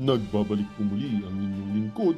Nagbabalik po muli ang inyong lingkod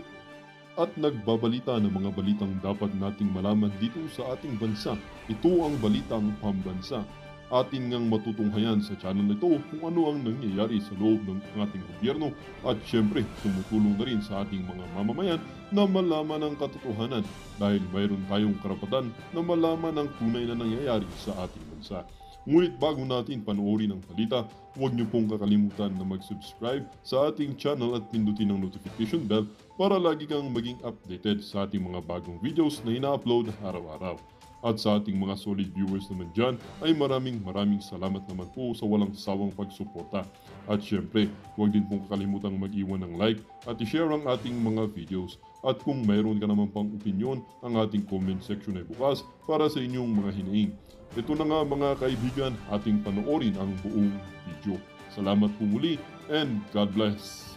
at nagbabalita ng mga balitang dapat nating malaman dito sa ating bansa. Ito ang Balitang Pambansa. Atin ngang matutunghayan sa channel na ito kung ano ang nangyayari sa loob ng ating gobyerno at syempre tumutulong na rin sa ating mga mamamayan na malaman ang katotohanan dahil mayroon tayong karapatan na malaman ang tunay na nangyayari sa ating bansa. Ngunit bago natin panoorin ang balita, huwag niyo pong kakalimutan na mag-subscribe sa ating channel at pindutin ang notification bell para lagi kang maging updated sa ating mga bagong videos na ina-upload araw-araw. At sa ating mga solid viewers naman dyan ay maraming salamat naman po sa walang sawang pagsuporta. At syempre, huwag din pong kakalimutan mag-iwan ng like at i-share ang ating mga videos. At kung mayroon ka naman pang opinion, ang ating comment section ay bukas para sa inyong mga hinaing. Ito na nga mga kaibigan, ating panoorin ang buong video. Salamat po muli and God bless!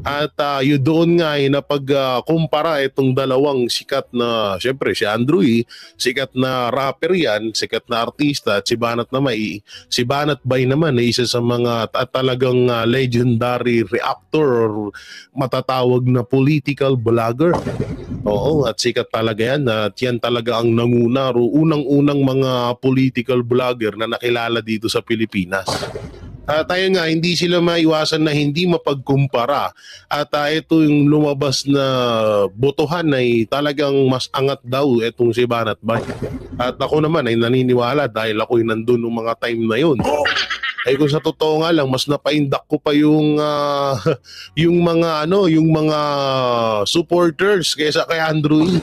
At yun doon nga ay napag-kumpara itong dalawang sikat na, syempre si Andrew E, sikat na rapper yan, sikat na artista, at si Banat naman, si Banat Bay naman ay isa sa mga talagang legendary reactor or matatawag na political vlogger. Oo, at sikat talaga yan, at yan talaga ang nanguna, unang-unang mga political vlogger na nakilala dito sa Pilipinas. Tayo nga, hindi sila maiwasan na hindi mapagkumpara. At ito yung lumabas na botohan ay talagang mas angat daw itong si Banat Bay. At ako naman ay naniniwala dahil ako yung nandun ng mga time na yun. Ay kung sa totoo nga lang, mas napaindak ko pa yung yung mga supporters kaysa kay Andrew E.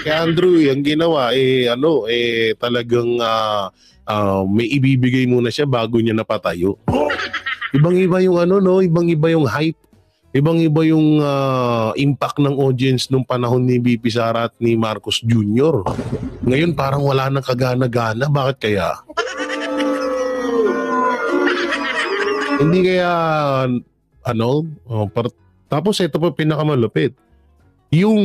Kay Andrew E, ang ginawa talagang may ibibigay muna siya bago niya napatayo. Ibang-iba yung ibang-iba yung hype. Ibang-iba yung impact ng audience nung panahon ni BP Sara at ni Marcos Jr. Ngayon parang wala nang kagana-gana. Bakit kaya? Hindi kaya tapos ito pa pinakamalupit. Yung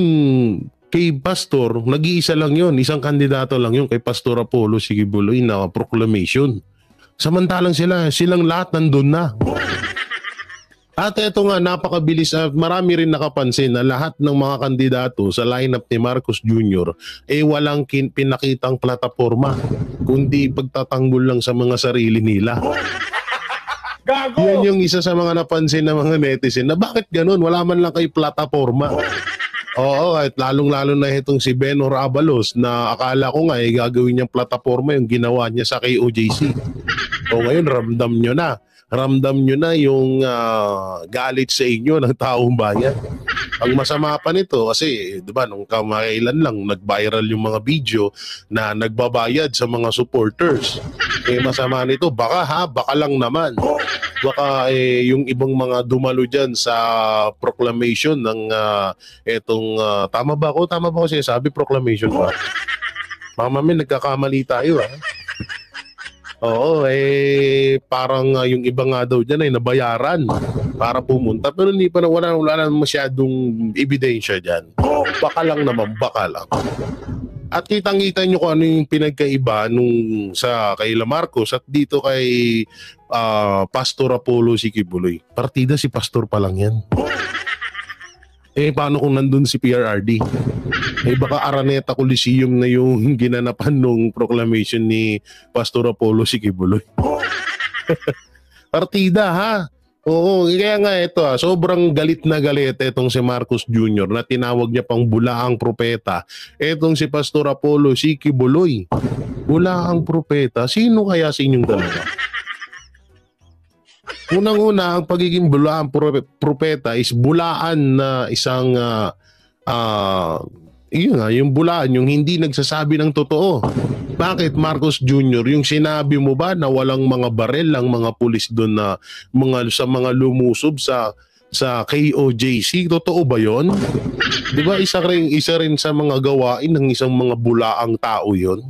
kay Pastor, nag-iisa lang yun. Isang kandidato lang yun kay Pastor Apollo Sikibuloy na proclamation. Samantalang silang lahat nandun na. At ito nga, napakabilis at marami rin nakapansin na lahat ng mga kandidato sa lineup ni Marcos Jr. Walang pinakitang plataforma, kundi pagtatanggol lang sa mga sarili nila. Gago! Yan yung isa sa mga napansin ng mga netizen na bakit ganun? Wala man lang kay plataforma. Oo, at lalong-lalo na itong si Benhur Abalos na akala ko nga gagawin niyang plataforma yung ginawa niya sa KOJC. O ngayon, ramdam nyo na yung galit sa inyo ng taong bayan. Ang masama pa nito kasi, di ba, nung kamakailan lang nag-viral yung mga video na nagbabayad sa mga supporters. Masama nito, baka lang naman. Baka yung ibang mga dumalo dyan sa proclamation ng tama ba ako sinasabi proclamation ba? Mamami, nagkakamali tayo Oo, parang yung iba nga daw dyan ay nabayaran para pumunta. Pero hindi pa wala masyadong ebidensya dyan. Baka lang naman, baka lang. At kitang-kita nyo kung ano yung pinagkaiba nung sa kay Marcos at dito kay Pastor Apollo Sikibuloy. Partida si Pastor pa lang yan. Paano kung nandun si PRRD? Baka Araneta Coliseum na yung ginanapan nung proclamation ni Pastor Apollo Sikibuloy. Partida ha? Oo, kaya nga ito sobrang galit na galit itong si Marcos Jr. na tinawag niya pang bulaang propeta. Itong si Pastor Apollo Sikibuloy. Bulaang propeta? Sino kaya sa inyong dalawa? Unang-una, ang pagiging bulaang propeta is bulaan na isang yung bulaan, yung hindi nagsasabi ng totoo. Bakit Marcos Jr., yung sinabi mo ba na walang mga barel ang mga pulis doon na sa mga lumusob sa KOJC? Totoo ba yon? Di ba isa rin sa mga gawain ng isang mga bulaang tao yon?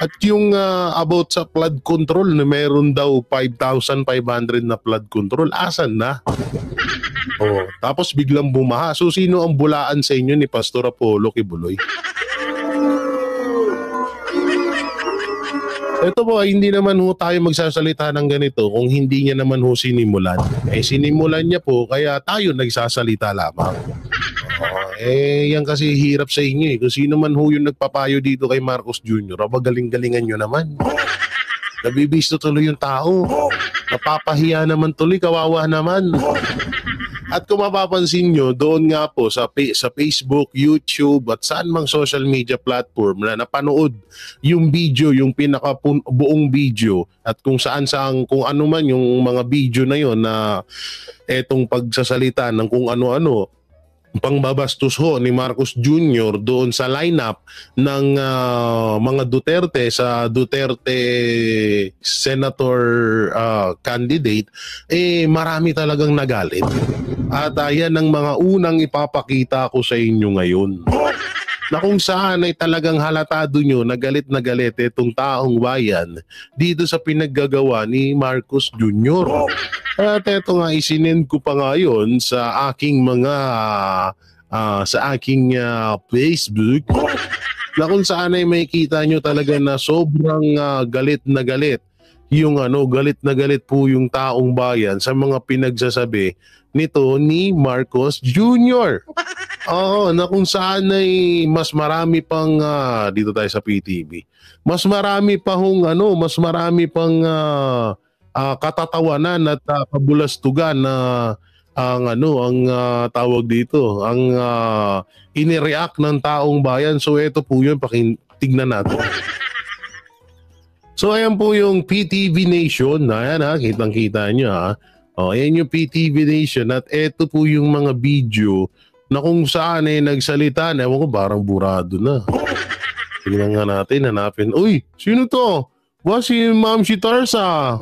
At yung about sa flood control na meron daw 5,500 na flood control, asan na? Oh, tapos biglang bumaha. So sino ang bulaan sa inyo ni Pastor Apollo Kibuloy? Ito po, hindi naman ho tayo magsasalita ng ganito kung hindi niya naman ho sinimulan. Sinimulan niya po, kaya tayo nagsasalita lamang. Yan kasi hirap sa inyo Kung sino man ho yung nagpapayo dito kay Marcos Jr., galing-galingan nyo naman. Nabibisto tuloy yung tao. Napapahiya naman tuloy, kawawa naman. At kung mapapansin nyo, doon nga po sa Facebook, YouTube at saan mang social media platform na napanood yung video, yung buong video at kung ano man yung mga video na yon na etong pagsasalita ng kung ano-ano, pangbabastos ho ni Marcos Jr. doon sa lineup ng mga Duterte sa Duterte Senator candidate, marami talagang nagalit. At yan ang mga unang ipapakita ko sa inyo ngayon. Na kung saan ay talagang halatado nyo na galit itong taong bayan dito sa pinaggagawa ni Marcos Jr. At eto nga, isinend ko pa ngayon sa aking Facebook na kung saan ay makikita nyo talaga na sobrang galit na galit po yung taong bayan sa mga pinagsasabi nito ni Marcos Jr. Oo, na kung saan ay mas marami pang dito tayo sa PTV. Mas marami pang katatawanan at kabulastugan na ang tawag dito, ang inireact ng taong bayan. So ito po 'yun, tignan natin. So ayan po yung PTV Nation. Ayan kitang-kita nyo ayan yung PTV Nation at ito po yung mga video na kung saan nagsalita. Ewan ko, parang burado na. Tingnan nga natin, hanapin. Uy, sino to? Si Ma'am Tarsa.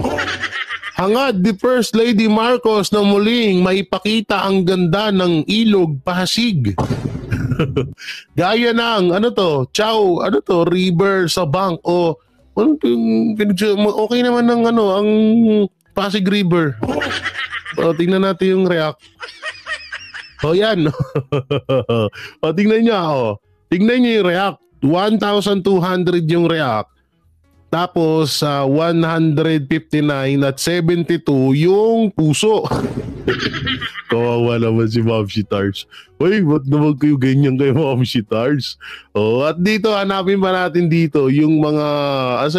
Hangad the First Lady Marcos na muling maipakita ang ganda ng ilog Pasig. Gaya ng, river sa bank o okay naman ng ang Pasig River. Tingnan natin yung react. Yan. Tingnan niya Tingnan niyo yung react. 1,200 yung react. Tapos 159 at 72 yung puso. Kawawa naman si Ma'am Tars. Uy, ba't naman kayo ganyan kay Ma'am Tars? At dito, hanapin pa natin dito yung mga,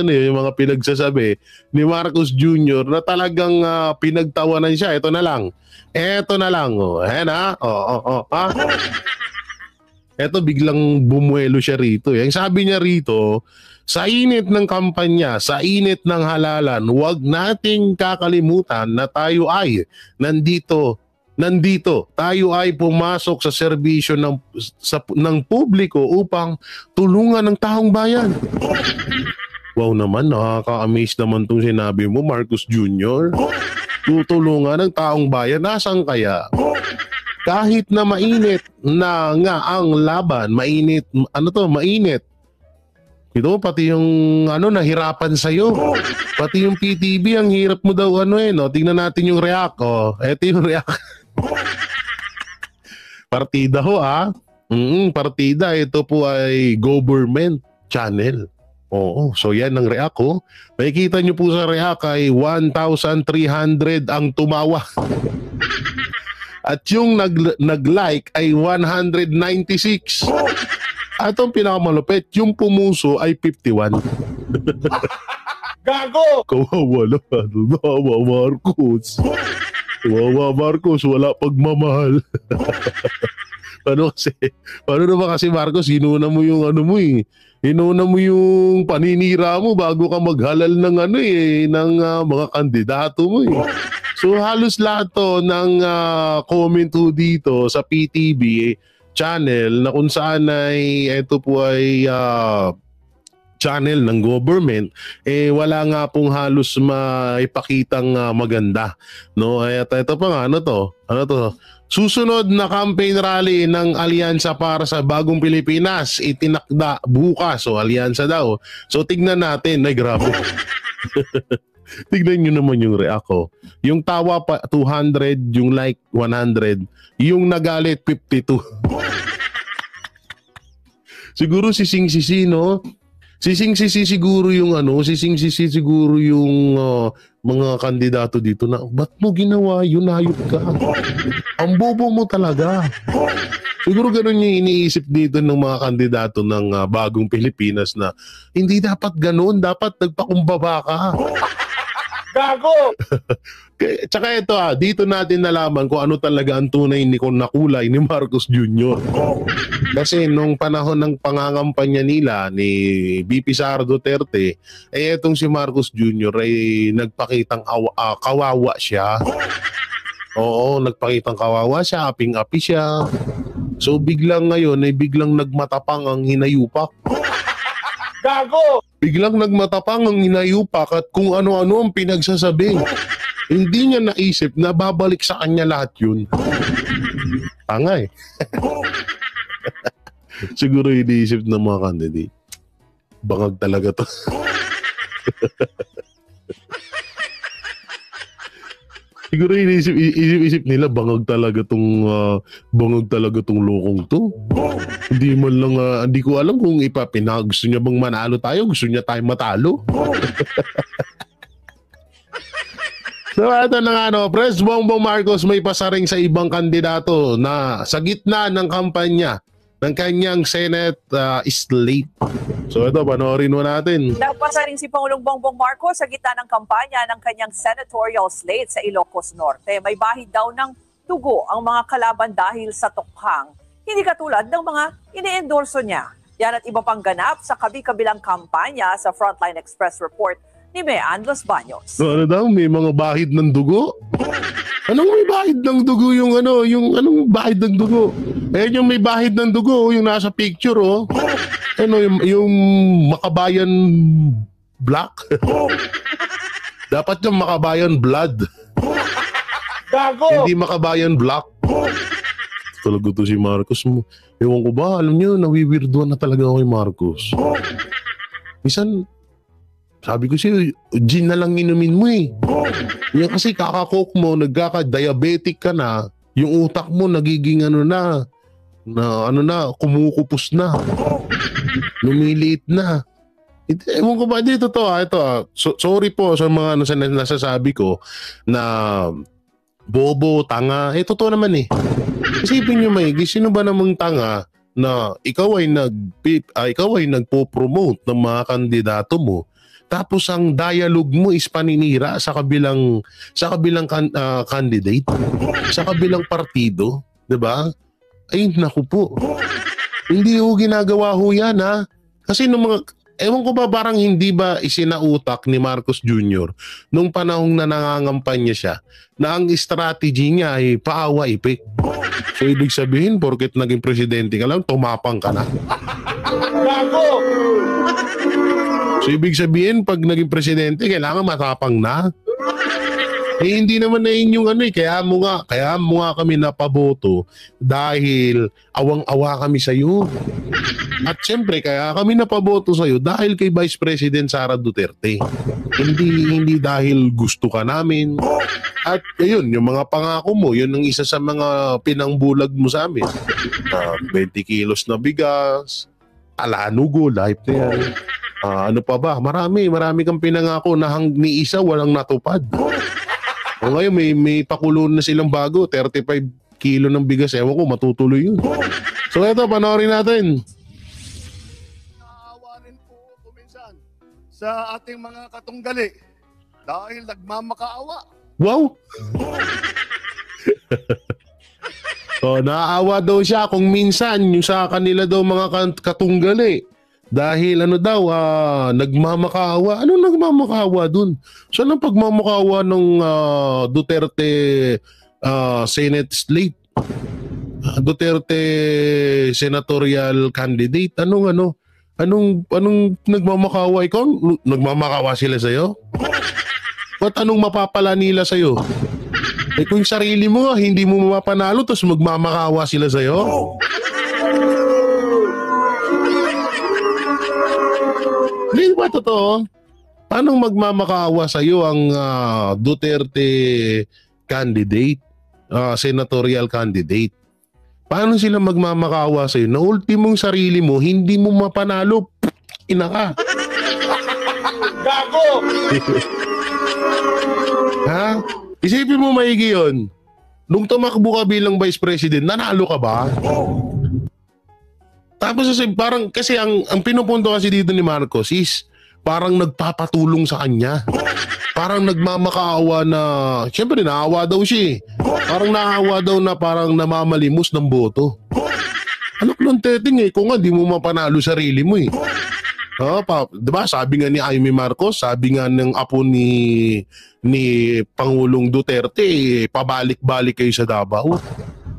yung mga pinagsasabi ni Marcos Jr. na talagang pinagtawanan siya. Ito na lang. Ayan Ito biglang bumuelo siya rito. Yung sabi niya rito, sa init ng kampanya, sa init ng halalan, huwag nating kakalimutan na tayo ay nandito. Tayo ay pumasok sa serbisyo ng publiko upang tulungan ng taong bayan. Wow naman, nakaka-amaze naman itong sinabi mo, Marcos Jr. Tutulungan ng taong bayan, nasan kaya? Kahit na mainit na nga ang laban, mainit. Ito, pati yung nahirapan sa'yo. Pati yung PTV, ang hirap mo daw Tingnan natin yung react. Ito yung react. Partida partida. Ito po ay government channel. So yan ang react Makikita nyo po sa react ay 1,300 ang tumawa. At yung nag-like ay 196. At ang pinakamalupit, yung pumuso ay 51. Gago! Kawawa Marcos. Wala pagmamahal. Paano naman kasi Marcos, inuna mo yung inuna mo yung paninira mo bago ka maghalal ng mga kandidato mo So halos lahat to ng comment dito sa PTV channel na kung saan ay ito po ay channel ng government, wala nga pong halos maipakitang maganda. At ito pa nga, susunod na campaign rally ng Alyansa para sa Bagong Pilipinas itinakda bukas. Alyansa daw. So tignan natin. Ay, grabe. Tignan nyo naman yung react ko. Yung tawa pa 200, yung like 100, yung nagalit 52. Siguro sising-sisi, no? Sising-sisi siguro yung sising-sisi siguro yung mga kandidato dito na, ba't mo ginawa yun, hayop ka? Ang bobo mo talaga. Siguro ganun yung iniisip dito ng mga kandidato ng bagong Pilipinas na hindi dapat ganun, dapat nagpakumbaba ka. Gago! Tsaka ito dito natin nalaman kung ano talaga ang tunay na kulay ni Marcos Jr. Kasi nung panahon ng pangangampanya nila ni VP Sara Duterte, etong si Marcos Jr. ay nagpakitang kawawa siya. Oo, nagpakitang kawawa siya, aping-api siya. So biglang ngayon ay biglang nagmatapang ang hinayupak. Gago! Biglang nagmatapang ang hinayupak at kung ano-ano ang pinagsasabi. Hindi niya naisip na babalik sa kanya lahat yun. Tanga eh. Siguro iniisip ng mga candidate. Bangag talaga to. Siguro isip nila bangag talaga tong lokong to. Hindi man lang hindi ko alam kung gusto niya bang manalo tayo, gusto niya tayo matalo. So ito na nga Pres Bongbong Marcos may pasaring sa ibang kandidato na sa gitna ng kampanya ng kanyang Senate slate. So ito, panoorin mo natin. Nagpasaring si Pangulong Bongbong Marcos sa gitna ng kampanya ng kanyang senatorial slate sa Ilocos Norte. May bahid daw ng dugo ang mga kalaban dahil sa tukhang. Hindi katulad ng mga ine-endorso niya. Yan at iba pang ganap sa kabi-kabilang kampanya sa Frontline Express Report ni Mean Los Baños. So ano daw, may mga bahid ng dugo? Anong may bahid ng dugo yung anong bahid ng dugo? Ayan yung may bahid ng dugo, yung nasa picture yung Makabayan Black. Dapat yung Makabayan Blood. Gago! Hindi Makabayan Black. Talaga to si Marcos mo. Ewan ko ba, alam nyo, nawiwirduan na talaga ako kay Marcos. Minsan, sabi ko siya, gin na lang inumin mo eh. Yan kasi kakakok mo, nagkaka-diabetic ka na, yung utak mo nagiging kumukupos na. Lumiliit na. Ewan ko ba dito ito. Sorry po sa mga nasasabi ko na bobo, tanga. Totoo naman eh. Isipin nyo maigi, sino ba namang tanga na ikaw ay nagpo-promote ng mga kandidato mo, tapos ang dialogue mo is paninira sa kabilang candidate, sa kabilang partido, 'di ba? Ay naku po. Hindi ho ginagawa ho 'yan Kasi nung ewan ko ba parang hindi ba isinautak ni Marcos Jr. nung panahong na nangangampanya siya na ang strategy niya ay paawa-ipik. So ibig sabihin, porket naging presidente ka lang, tumapang ka na. Gago! So ibig sabihin, pag naging presidente, kailangan matapang na. Hindi naman na yun yung kaya mo nga kami napaboto dahil awang-awa kami sa iyo. At siyempre, kaya kami napaboto sa iyo dahil kay Vice President Sara Duterte. Hindi dahil gusto ka namin. At ayun, yung mga pangako mo, yun ang isa sa mga pinangbulag mo sa amin. 20 kilos na bigas, alanugo, life na yan. Ano pa ba? Marami kang pinangako na ni isa walang natupad. O ngayon may pakulon na silang bago, 35 kilo ng bigas. Ewan ko, matutuloy yun. So ito, panoorin natin. Naawa rin po kuminsan sa ating mga katunggali dahil nagmamakaawa. Wow! So naaawa daw siya kung minsan yung sa kanila daw mga katunggali. Dahil nagmamakaawa. Anong nagmamakaawa dun? Saan ang pagmamakaawa ng Duterte Senate slate? Duterte senatorial candidate? Anong nagmamakaawa? Ikaw? Nagmamakaawa sila sa'yo? Ba't anong mapapala nila sa'yo? Kung sarili mo hindi mo mapanalo tapos magmamakaawa sila sa'yo? Hindi ba totoo? Paano magmamakaawa sa iyo ang Duterte candidate, senatorial candidate? Paano sila magmamakaawa sa iyo na ultimong sarili mo hindi mo mapanalo? Ina ka. Gago! Ha? Isipin mo maigi yun. Nung tumakbo ka bilang vice president, nanalo ka ba? Tapos parang kasi ang pinupunto kasi dito ni Marcos is parang nagpapatulong sa kanya. Parang nagmamakaawa na, syempre naawa daw siya eh. Parang naawa daw na parang namamalimos ng boto. Anak ng teteng eh, kung nga di mo mapanalo sarili mo eh. Diba sabi nga ni Amy Marcos, sabi nga ng apo ni Pangulong Duterte, pabalik-balik kayo sa Davao.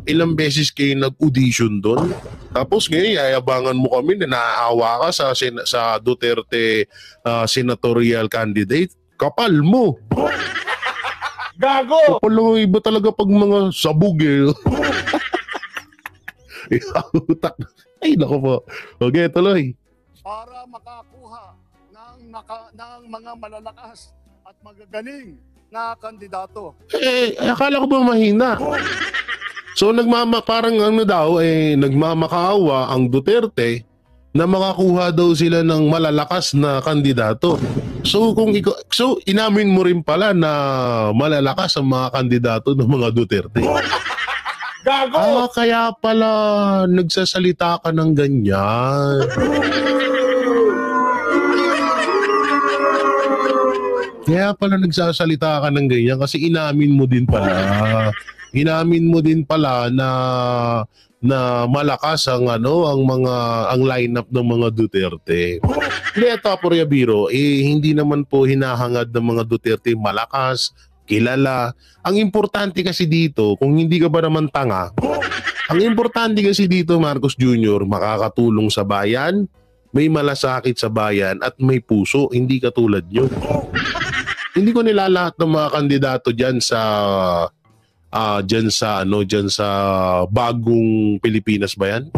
Ilang beses kayo nag-audition doon. Tapos ngayon, yayabangan mo kami na naaawa ka sa Duterte senatorial candidate. Kapal mo. Gago! Kapal lang iba talaga pag mga sabog eh. Ay, naku po. Okay, tuloy. Para makakuha ng mga malalakas at magagaling na kandidato. Akala ko ba mahina? So parang nagmamakaawa ang Duterte na makakuha daw sila ng malalakas na kandidato. So inamin mo rin pala na malalakas ang mga kandidato ng mga Duterte. Gago! Kaya pala nagsasalita ka ng ganyan. Kaya pala nagsasalita ka ng ganyan kasi inamin mo din pala. Inamin mo din pala na malakas ang ang lineup ng mga Duterte. Hindi ito Apurya Biro, hindi naman po hinahangad ng mga Duterte malakas, kilala. Ang importante kasi dito, kung hindi ka ba naman tanga, ang importante kasi dito Marcos Jr. makakatulong sa bayan, may malasakit sa bayan at may puso, hindi katulad nyo. Hindi ko nilalahat ng mga kandidato diyan sa bagong Pilipinas ba yan?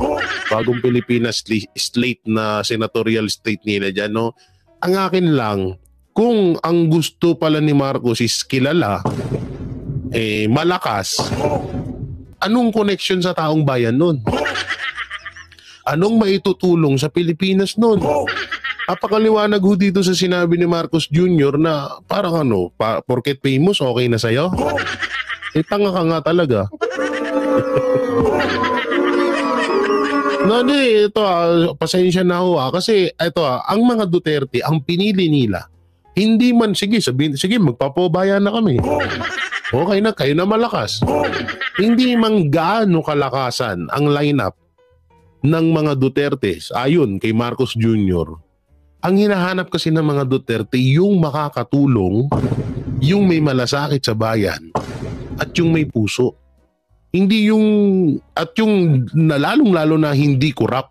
Bagong Pilipinas slate na senatorial state nila diyan, no? Ang akin lang, kung ang gusto pala ni Marcos is kilala, malakas, anong connection sa taong bayan nun? Anong maitutulong sa Pilipinas nun? Napakaliwanag ho dito sa sinabi ni Marcos Jr. na parang porket famous, okay na sa'yo? Tanga ka nga talaga. Ito pasensya na ho kasi ang mga Duterte, ang pinili nila, hindi man, sige magpapabayan na kami. Okay na, kayo na malakas. Hindi man gaano kalakasan ang lineup ng mga Duterte ayon kay Marcos Jr. Ang hinahanap kasi ng mga Duterte yung makakatulong, yung may malasakit sa bayan at yung may puso. Hindi yung lalong-lalo na hindi korap.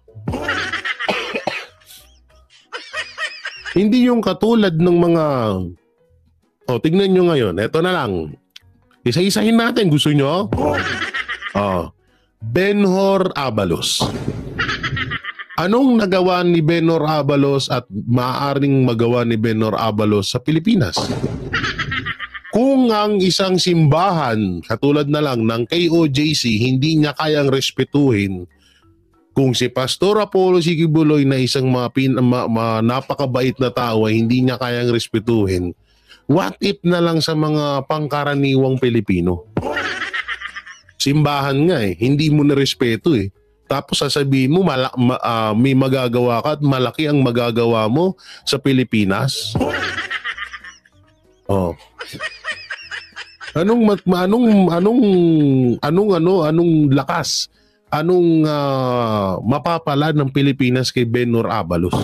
Hindi yung katulad ng mga tignan nyo ngayon, eto na lang. Isa-isahin natin, gusto nyo? Benhur Abalos. Anong nagawa ni Benhur Abalos at maaaring magawa ni Benhur Abalos sa Pilipinas? Kung ang isang simbahan, katulad na lang ng KOJC, hindi niya kayang respetuhin, kung si Pastor Apollo Sigibuloy na isang napakabait na tao ay hindi niya kayang respetuhin, what if na lang sa mga pangkaraniwang Pilipino? Simbahan nga hindi mo na respeto Tapos sasabihin mo may magagawa ka at malaki ang magagawa mo sa Pilipinas. Anong lakas? Anong mapapala ng Pilipinas kay Benhur Abalos?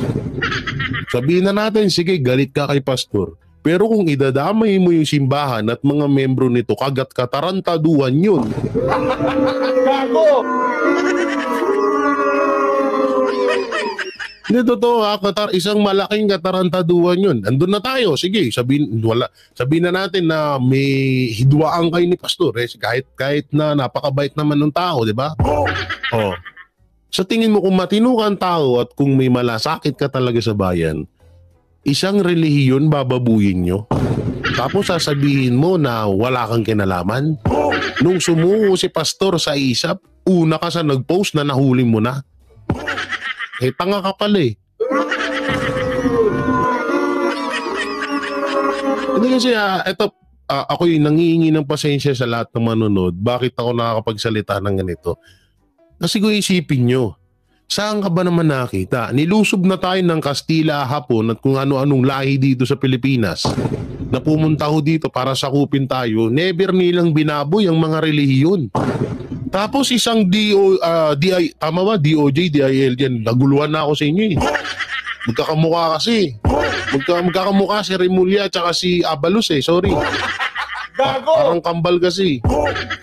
Sabihin na natin, sige, galit ka kay Pastor. Pero kung idadamay mo yung simbahan at mga membro nito, kagat katarantaduhan yun. Gago! Hindi totoo isang malaking katarantaduhan yun. Andun na tayo, sige, sabihin na natin na may hidwaan kayo ni Pastor. Kahit na napakabait naman ng tao, di ba? Sa tingin mo kung matino kang tao at kung may malasakit ka talaga sa bayan, isang relihiyon bababuyin nyo? Tapos sasabihin mo na wala kang kinalaman? Nung sumuko si pastor sa ISAP, una ka sa nag-post na nahuli mo na. Tanga ka pala eh. Hindi kasi ako'y nangihingi ng pasensya sa lahat ng manonood. Bakit ako nakakapagsalita ng ganito? Kasi kung isipin nyo, saan ka ba naman nakita? Nilusob na tayo ng Kastila, Hapon at kung ano-anong lahi dito sa Pilipinas. Na pumunta ho dito para sakupin tayo, never nilang binaboy ang mga relihiyon. Tapos isang DOJ, DIL yan, naguluhan na ako sa inyo eh. Magkakamukha kasi. Magkakamukha si Remulla at saka si Abalos eh, sorry. Gago! Parang kambal kasi.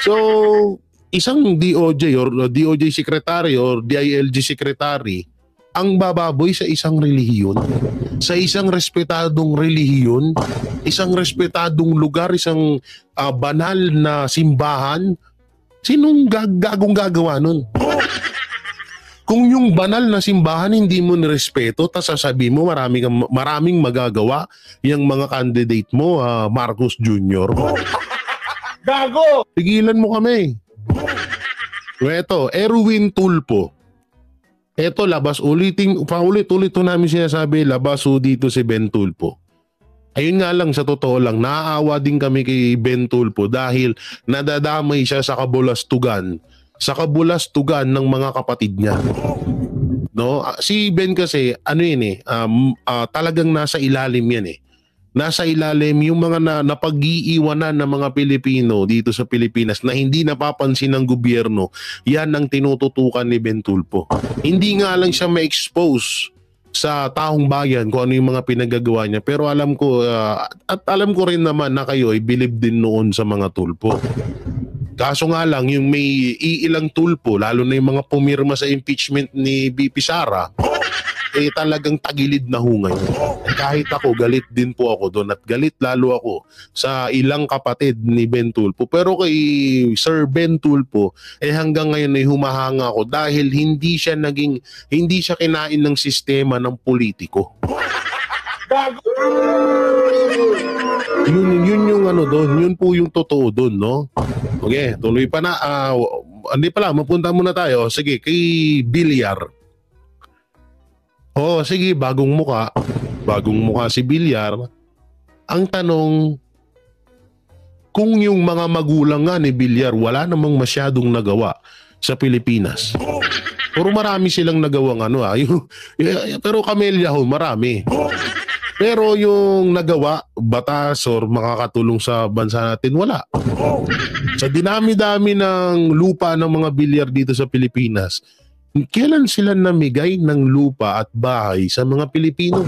So, isang DOJ or DOJ secretary or DILG secretary ang bababoy sa isang relihiyon, sa isang respetadong relihiyon, isang respetadong lugar, isang banal na simbahan. Sinong gagong gagawa nun? Kung yung banal na simbahan hindi mo nirespeto, tas sasabihin mo maraming magagawa yung mga candidate mo, Marcos Jr. Gago! Pigilan mo kami. Eto, Erwin Tulfo. Eto, labas paulit-ulit namin sinasabi, labas dito si Ben Tulfo. Ayun nga lang, sa totoo lang, naaawa din kami kay Ben Tulfo dahil nadadamay siya sa kabulastugan ng mga kapatid niya. No? Si Ben kasi, talagang nasa ilalim yan eh. Nasa ilalim yung mga napag-iiwanan ng mga Pilipino dito sa Pilipinas na hindi napapansin ng gobyerno, yan ang tinututukan ni Ben Tulfo. Hindi nga lang siya ma-expose sa taong bayan kung ano yung mga pinagagawa niya, pero alam ko at alam ko rin naman na kayo ay believe din noon sa mga Tulfo. Kaso nga lang yung may iilang Tulfo, lalo na yung mga pumirma sa impeachment ni BP Sara, talagang tagilid na ho ngayon. Kahit ako, galit din po ako doon at galit lalo ako sa ilang kapatid ni Ben Tulfo. Pero kay Sir Ben Tulfo, hanggang ngayon ay humahanga ako dahil hindi siya kinain ng sistema ng politiko. Gago! Yun yung doon, yun po yung totoo doon, no? Okay, tuloy pa na. Hindi pala, mapunta muna tayo. Sige, kay Villar. Sige, bagong muka si Villar. Ang tanong, kung yung mga magulang nga ni Villar wala namang masyadong nagawa sa Pilipinas. Pero marami silang nagawang pero Camellia ho, marami. Pero yung nagawa, batas or makakatulong sa bansa natin, wala. Sa dinami-dami ng lupa ng mga Villar dito sa Pilipinas, kailan sila namigay ng lupa at bahay sa mga Pilipino?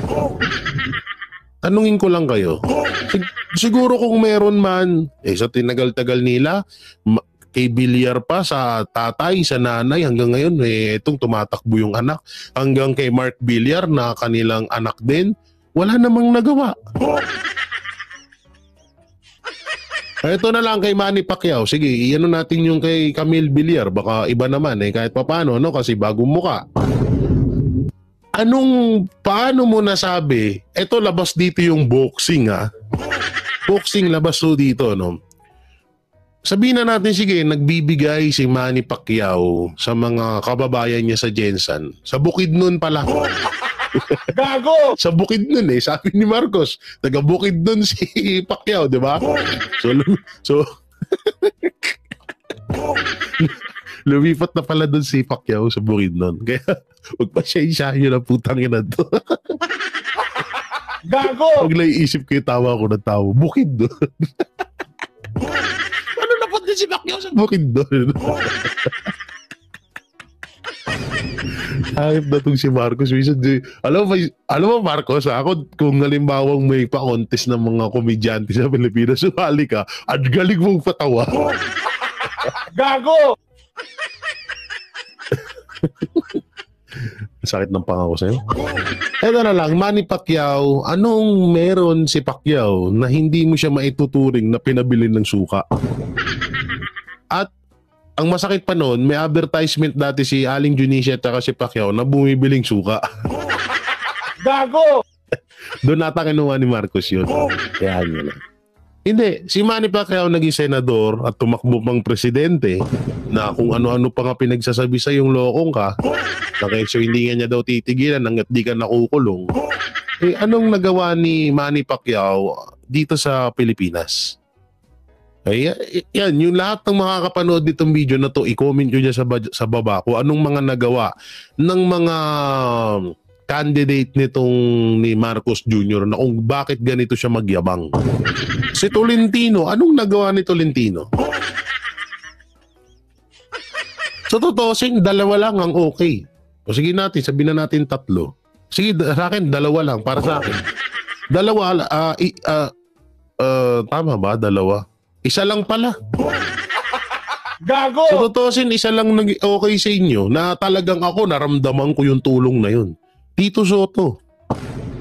Tanungin ko lang kayo. Siguro kung meron man, sa tinagal-tagal nila, kay Villar pa, sa tatay, sa nanay, hanggang ngayon, itong tumatakbo yung anak. Hanggang kay Mark Villar na kanilang anak din, wala namang nagawa. Ito na lang kay Manny Pacquiao. Sige, iyan natin yung kay Camille Villar. Baka iba naman kahit papano, kasi bagong muka. Paano mo nasabi, eto labas dito yung boxing Boxing labas dito, no? Sabihin na natin, sige, nagbibigay si Manny Pacquiao sa mga kababayan niya sa Jensan. Sa Bukidnon pala. Gago! Sa Bukidnon sabi ni Marcos, taga Bukidnon si Pacquiao, di ba? So lumipat na pala doon si Pacquiao sa Bukidnon. Kaya magpasensya yun ang putang ina to. Gago! Pag naiisip ko yung tawa ko ng tao, Bukidnon. Ano napat din si Pacquiao sa Bukidnon? Hayop na itong si Marcos. Alam mo Marcos, ako kung halimbawang may pa-contest ng mga komedyante sa Pilipinas, sumali ka at galing mong patawa. Gago! Sakit ng pangako sa'yo. Eto na lang, Manny Pacquiao, anong meron si Pacquiao na hindi mo siya maituturing na pinabili ng suka? At ang masakit pa noon, may advertisement dati si Aling Junicia at si Pacquiao na bumibiling suka. Gago! Doon nata kinuha ni Marcos yun. Kaya yun. Hindi, si Manny Pacquiao naging senador at tumakbo pang presidente na kung ano-ano pa nga pinagsasabi sa yung lokong ka, na kesyo hindi nga niya daw titigilan hanggat di ka nakukulong. Eh, anong nagawa ni Manny Pacquiao dito sa Pilipinas? Ay, yan, yung lahat ng makakapanood nitong video na to, i-comment nyo dyan sa baba kung anong mga nagawa ng mga candidate nitong ni Marcos Jr. na kung bakit ganito siya magyabang. Si Tolentino, anong nagawa ni Tolentino? Sa totoo, dalawa lang ang okay. O sige natin, sabihin na natin 3. Sige, sa akin, 2 lang, para sa akin. 2, tama ba? 2. Isa lang pala. Gago! Sa totoo, 1 lang okay sa inyo na talagang ako naramdaman ko yung tulong na yun. Tito Soto.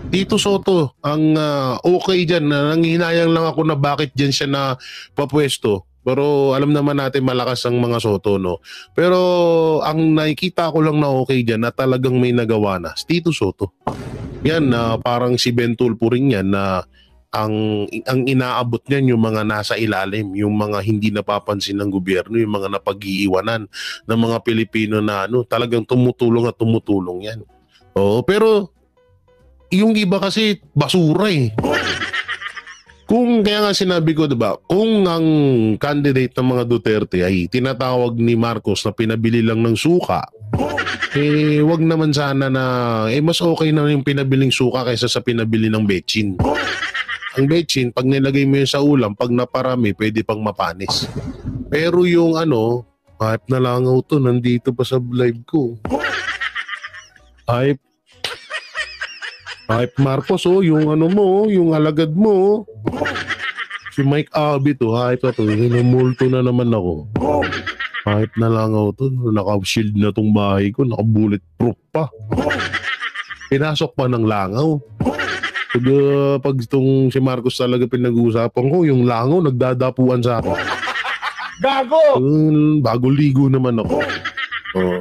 Tito Soto, ang okay dyan. Nanghihinayang lang ako na bakit dyan siya na papwesto. Pero alam naman natin malakas ang mga Soto, no? Pero ang nakikita ko lang na okay dyan na talagang may nagawa na, Tito Soto. Yan, parang si Ben Tulfo rin yan na ang inaabot niyan yung mga nasa ilalim, yung mga hindi napapansin ng gobyerno, yung mga napag-iiwanan ng mga Pilipino na talagang tumutulong at tumutulong yan. Oo, pero yung iba kasi basura eh. Kung kaya nga sinabi ko, diba, kung ang candidate ng mga Duterte ay tinatawag ni Marcos na pinabili lang ng suka, eh wag naman sana na, mas okay na yung pinabiling suka kaysa sa pinabili ng betchin. Ang betchin, pag nilagay mo yun sa ulam, pag naparami, pwede pang mapanis. Pero yung hype na langaw to, nandito pa sa live ko. Hype Marcos, yung yung alagad mo. Si Mike Abby to, hype na to. Hinumulto na naman ako. Hype na langaw to. Naka-shield na tong bahay ko. Naka-bulletproof pa. Pinasok pa ng langaw. Pag itong si Marcos talaga pinag-uusapan ko, yung langaw nagdadapuan sa akin. Gago! Bago ligo naman ako.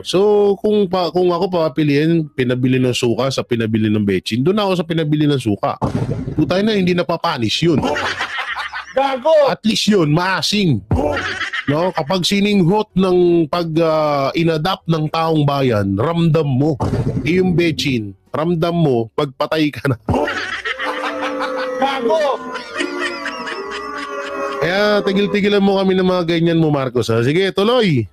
So kung ako papiliin pinabili ng suka sa pinabili ng betchin, doon ako sa pinabili ng suka. Putay na, hindi napapanis yun. Gago! At least yun, maasing. No, kapag sininghot ng pag inadapt ng taong bayan, ramdam mo. Yung betchin, ramdam mo pag patay ka na. Gago! Kaya tigil-tigilan mo kami ng mga ganyan mo, Marcos. Ha? Sige, tuloy.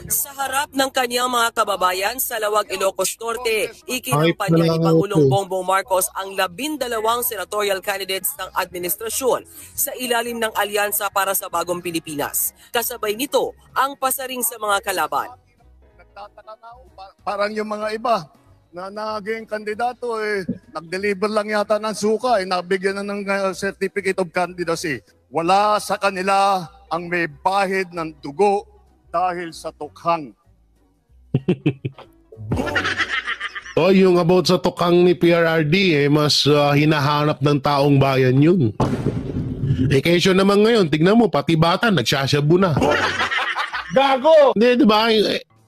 Sa harap ng kanyang mga kababayan sa Lawag, Ilocos Norte, Hype ikinampan niya na ni lang Pangulong ako. Bongbong Marcos ang 12 senatorial candidates ng administrasyon sa ilalim ng Alyansa para sa Bagong Pilipinas. Kasabay nito ang pasaring sa mga kalaban. Nagtataka na ako, parang yung mga iba na naging kandidato nag-deliver lang yata ng suka nabigyan na ng certificate of candidacy. Wala sa kanila ang may bahid ng dugo dahil sa tukhang. Yung about sa tukhang ni PRRD, mas hinahanap ng taong bayan yun. Kesyo naman ngayon, tignan mo, pati bata, nagsasyabu na. Gago! Hindi, diba?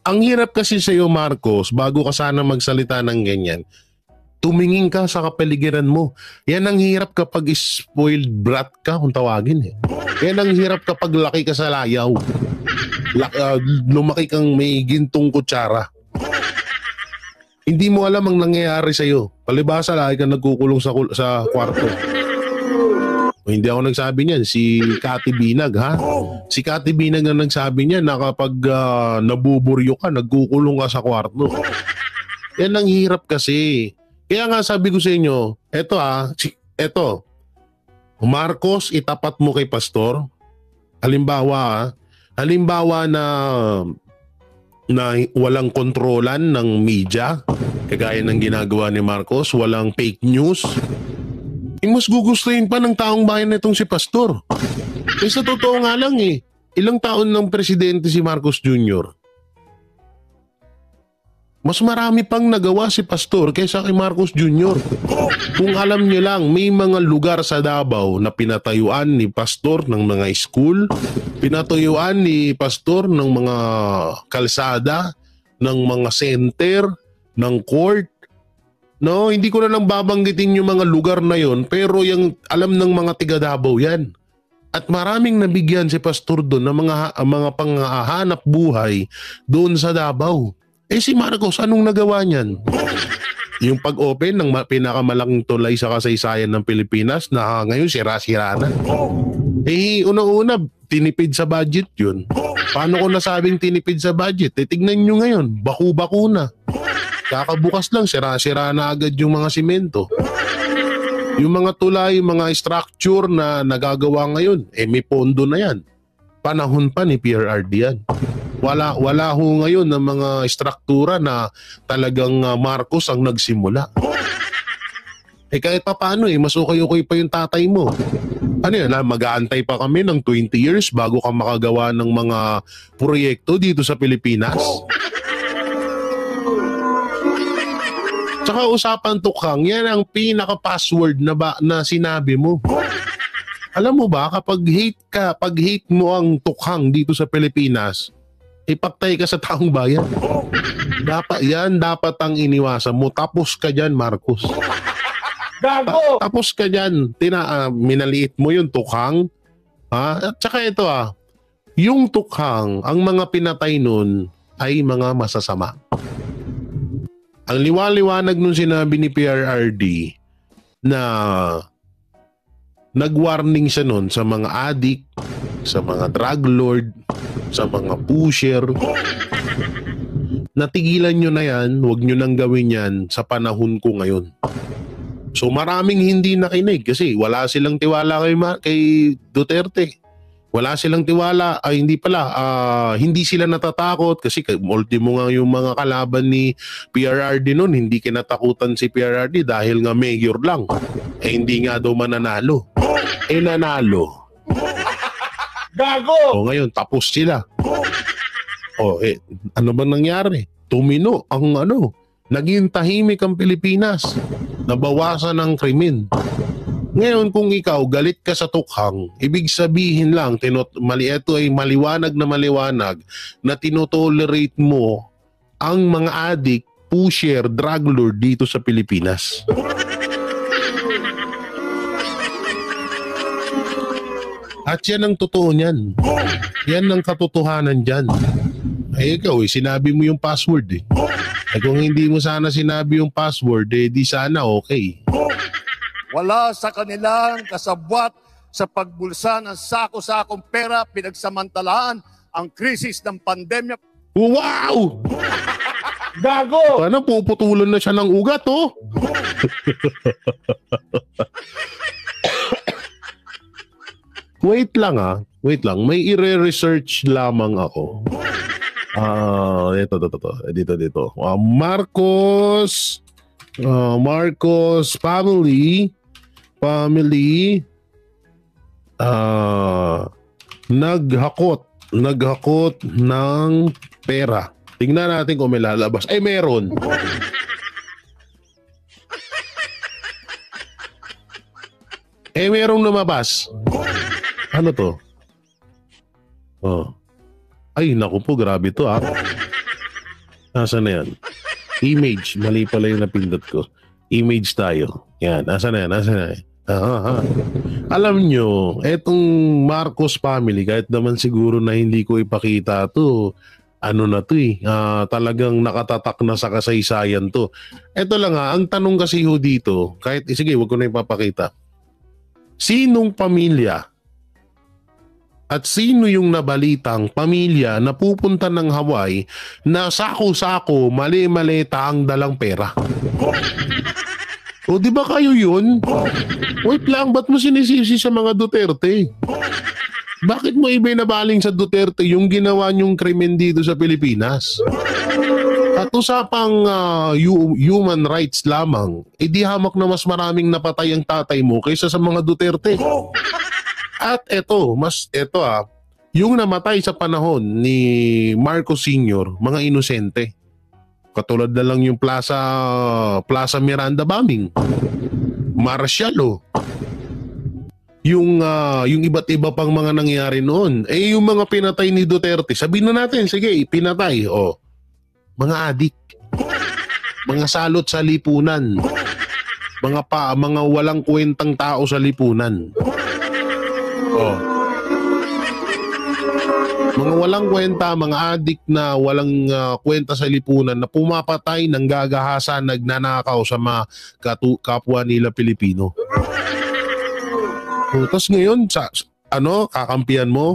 Ang hirap kasi sa iyo, Marcos, bago ka sana magsalita ng ganyan, tumingin ka sa kapaligiran mo. Yan ang hirap kapag spoiled brat ka, kung tawagin eh. Yan ang hirap kapag laki ka sa layaw. Lumaki kang may gintong kutsara. Hindi mo alam ang nangyayari sa iyo. Palibhasa lagi kang nagkukulong sa kwarto. O, hindi ako nagsabi niyan, si Cathy Binag, ha? Si Cathy Binag na nagsabi niyan na kapag nabuburyo ka, nagkukulong ka sa kwarto. Yan ang hirap kasi. Kaya nga sabi ko sa inyo, eto, Marcos, itapat mo kay Pastor. Halimbawa na walang kontrolan ng media, kagaya ng ginagawa ni Marcos, walang fake news, mas gugustuhin pa ng taong bayan na itong si Pastor. Sa totoo nga lang ilang taon ng presidente si Marcos Jr.? Mas marami pang nagawa si Pastor kaysa kay Marcos Jr. Kung alam niyo lang, may mga lugar sa Davao na pinatayuan ni Pastor ng mga school, pinatayuan ni Pastor ng mga kalsada, ng mga center, ng court, No, hindi ko na lang babanggitin yung mga lugar na yon, pero yung alam ng mga tiga Davao yan. At maraming nabigyan si Pastor doon ng mga panghahanap buhay doon sa Davao. Si Marcos, anong nagawa niyan? Yung pag-open ng pinakamalaking tulay sa kasaysayan ng Pilipinas na ngayon sira-sira na. Una-una, tinipid sa budget yun. Paano ko nasabing tinipid sa budget? Tignan nyo ngayon, baku-baku na. Kakabukas lang, sira-sira na agad yung mga simento. Yung mga tulay, yung mga structure na nagagawa ngayon, may pondo na yan. Panahon pa ni PRRD yan. Wala ho ngayon ng mga struktura na talagang Marcos ang nagsimula. Kahit pa paano, mas okay-okay pa yung tatay mo. Ano yan, mag-aantay pa kami ng 20 years bago ka makagawa ng mga proyekto dito sa Pilipinas? Tsaka usapan tukhang, yan ang pinaka-password na sinabi mo. Alam mo ba, kapag hate mo ang tukhang dito sa Pilipinas, ipagtay ka sa taong bayan. Dapat ang iniwasan mo. Tapos ka dyan, Marcos. Gago! Tapos ka dyan. Minaliit mo yung tukhang. At saka ito yung tukhang, ang mga pinatay nun ay mga masasama. Ang liwaliwanag nung sinabi ni PRRD na nag-warning siya nun sa mga addict, sa mga drug lord, sa mga pusher. Natigilan nyo na yan, huwag nyo nang gawin yan sa panahon ko ngayon. So maraming hindi nakinig kasi wala silang tiwala kay Duterte. Wala silang tiwala, hindi sila natatakot kasi ultimo nga yung mga kalaban ni PRRD noon, hindi kinatakutan si PRRD dahil nga mayor lang. Hindi nga daw mananalo. Nanalo. Gago! Ngayon, tapos sila. Ano ba nangyari? Tumino ang naging tahimik ang Pilipinas. Nabawasan ang krimen. Ngayon, kung ikaw galit ka sa tukhang, ibig sabihin lang, ito ay maliwanag na tinotolerate mo ang mga addict, pusher, drug lord dito sa Pilipinas. At yan ang totoo niyan. Yan ang katotohanan dyan. Ikaw sinabi mo yung password kung hindi mo sana sinabi yung password, di sana okay. Wala sa kanilang kasabwat sa pagbulsa ng sako-sakong pera pinagsamantalaan ang krisis ng pandemya. Wow! Gago! Ano, puputulan na siya ng ugat, Wait lang. May i-research lamang ako. Dito. Marcos family naghakot ng pera. Tingnan natin kung may lalabas. Meron. Merong lumabas. Ano to? Naku po, grabe to Nasaan na yan? Image. Mali pala yung napindot ko. Image tayo. Yan. Nasaan na yan? Alam nyo, etong Marcos family, kahit naman siguro na hindi ko ipakita to, talagang nakatatak na sa kasaysayan to. Eto lang ang tanong kasi dito, sige, wag ko na ipapakita. Sinong pamilya at sino yung nabalitang pamilya na pupunta ng Hawaii na sako-sako, mali-maleta ang dalang pera? Di ba kayo yun? Wait lang, ba't mo sinisisi sa mga Duterte? Bakit mo ibinabaling sa Duterte yung ginawa niyong krimen dito sa Pilipinas? At usapang human rights lamang, di hamak na mas maraming napatay ang tatay mo kaysa sa mga Duterte. At yung namatay sa panahon ni Marcos Sr., mga inosente. Katulad na lang yung Plaza Miranda bombing. Marcial yung iba't iba pang mga nangyari noon. Yung mga pinatay ni Duterte, sabihin na natin, sige, pinatay. Mga adik. Mga salot sa lipunan. mga walang kwentang tao sa lipunan. Oh. Mga walang kwenta, mga adik na walang kwenta sa lipunan na pumapatay, nanggagahasa, nagnanakaw sa mga kapwa nila Pilipino. Tapos ngayon, kakampihan mo?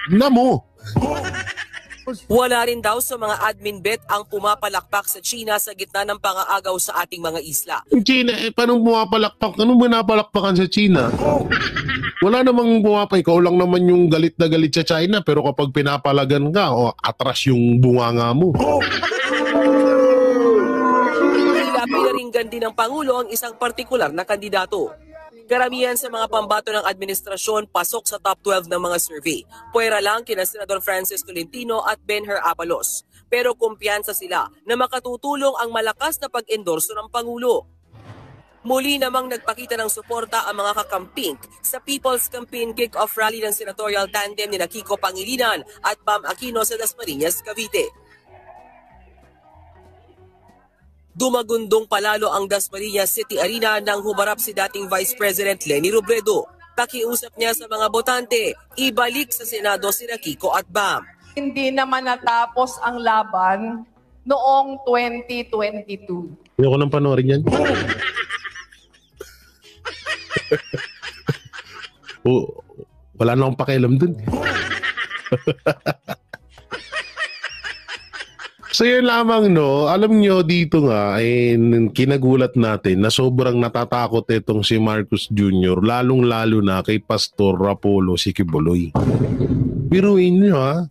Na mo! Wala rin daw sa mga admin bet ang pumapalakpak sa China sa gitna ng pangaagaw sa ating mga isla. Yung China, paano pumapalakpak? Anong pinapalakpakan sa China? Wala namang ikaw lang naman yung galit na galit sa China, pero kapag pinapalagan ka, atras yung bunganga mo. Tila pinaringgan din ng Pangulo ang isang partikular na kandidato. Karamihan sa mga pambato ng administrasyon pasok sa top 12 ng mga survey. Puwera lang kina Senador Francis Tolentino at Benher Abalos. Pero kumpiyansa sila na makatutulong ang malakas na pag-endorso ng Pangulo. Muli namang nagpakita ng suporta ang mga kakamping sa People's Campaign Kick-Off Rally ng senatorial tandem ni Kiko Pangilinan at Bam Aquino sa Dasmariñas, Cavite. Dumagundong palalo ang Dasmariñas City Arena nang humarap si dating Vice President Leni Robredo. Pakiusap niya sa mga botante, ibalik sa Senado sina Kiko at Bam. Hindi naman natapos ang laban noong 2022. Hindi ko nang panoorin yan. Wala na akong pakialam dun. So yun lamang, no, alam nyo dito nga, kinagulat natin na sobrang natatakot itong si Marcos Jr. lalong-lalo na kay Pastor Apollo Siquiboloy. Biruin nyo ha,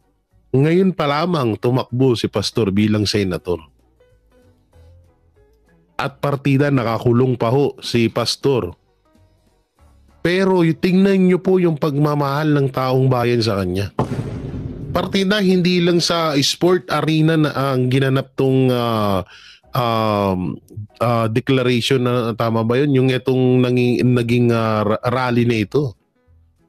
ngayon pa lamang tumakbo si Pastor bilang senator. At partida nakakulong pa ho si Pastor. Pero tingnan nyo po yung pagmamahal ng taong bayan sa kanya. Partida hindi lang sa sport arena na ang ginanap tong declaration na tama ba yun? Yung itong naging rally na ito.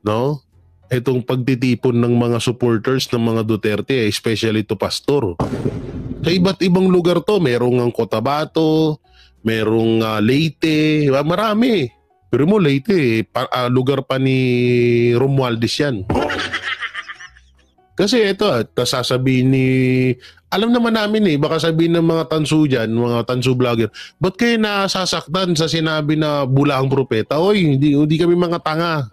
No? Itong pagtitipon ng mga supporters ng mga Duterte, especially to Pastor. Sa iba't ibang lugar to, merong ang Cotabato, merong Leyte, marami. Pero mo Leyte, lugar pa ni Romualdez yan. Kasi ito, sasabihin ni... Alam naman namin baka sabihin ng mga tansu dyan, mga tansu vlogger, ba't kayo nasasaktan sa sinabi na bulahang propeta? Oy, hindi kami mga tanga.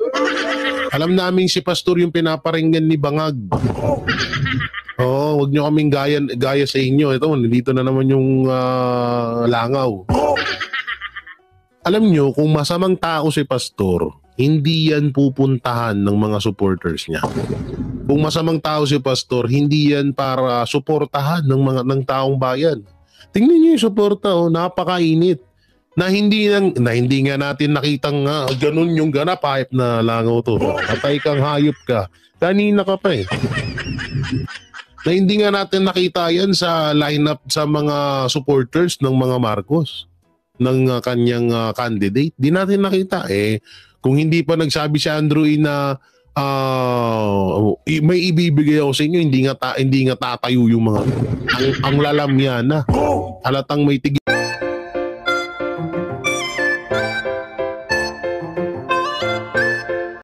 Alam namin si Pastor yung pinaparinggan ni Bangag. Wag nyo kaming gaya sa inyo. Ito, dito na naman yung langaw. Alam nyo, kung masamang tao si Pastor, hindi yan pupuntahan ng mga supporters niya. Kung masamang tao si Pastor, hindi yan para suportahan ng taong bayan. Tingnan niyo yung suporta, napakainit. Na hindi nga natin nakitang ganun yung ganap, hayop na langaw to. Patay kang hayop ka. Kanina ka pa Na hindi nga natin nakita yan sa lineup sa mga supporters ng mga Marcos, ng kanyang candidate. Di natin nakita. Kung hindi pa nagsabi si Andrew na may ibibigay ako sa inyo, hindi nga tatayo yung mga ang lalamyan na halatang may tigil.